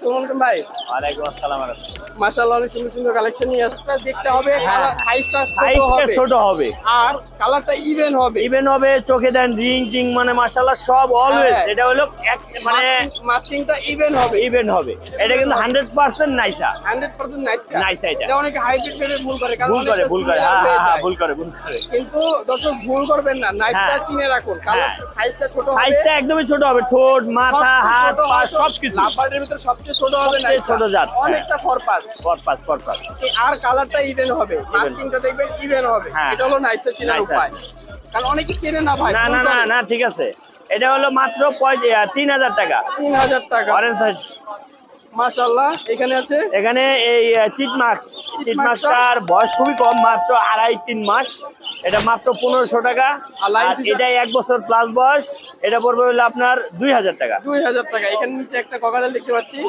আসসালামু আলাইকুম ভাই। ওয়ালাইকুম আসসালাম। মাশাআল্লাহ অনেক সুন্দর সুন্দর কালেকশন নিয়ে আসছে। দেখতে হবে সাইজটা ছোট হবে আর কালারটা ইভেন হবে। ইভেন হবে, চোখে দেন রিং টিং মানে মাশাআল্লাহ সব অলওয়েজ। এটা হলো মানে মাস্কিংটা ইভেন হবে। ইভেন হবে। এটা কিন্তু 100% নাইসা। 100% নাইসা। নাইসা এটা। এটা অনেকে হাইব্রিড ভেবে ভুল করে, কারণ ভুল করে ভুল করে। কিন্তু দর্শক ভুল করবেন না, নাইসা চিনে রাখুন। কারণ সাইজটা ছোট হবে। সাইজটা একদমই ছোট হবে, ঠোঁট মাথা হাত পা সবকিছু। লাভবার্ডের ভিতর সবচেয়ে ছোট হবে নাইসা। ছোট জাত, অনেকটা ফরপাস। আর কালারটা ইভেন হবে, মাস্কিংটা দেখবেন ইভেন হবে। এটা হলো নাইসা চিনার উপায়। কারণ অনেকে চেনে না ভাই। না ঠিক আছে। এটা হলো মাত্র 3000 টাকা। 3000 টাকা। অরেঞ্জ সাইজ মাশাআল্লাহ। এখানে আছে, এখানে এই চিটমাক্সটার বয়স খুবই কম, মাত্র 2.5-3 মাস। এটা মাত্র 1500 টাকা। আর এটা 1 বছর প্লাস বয়স। এটা পড়বে হলো আপনার 2000 টাকা। 2000 টাকা। এখানে নিচে একটা ককাটেল দেখতে পাচ্ছি।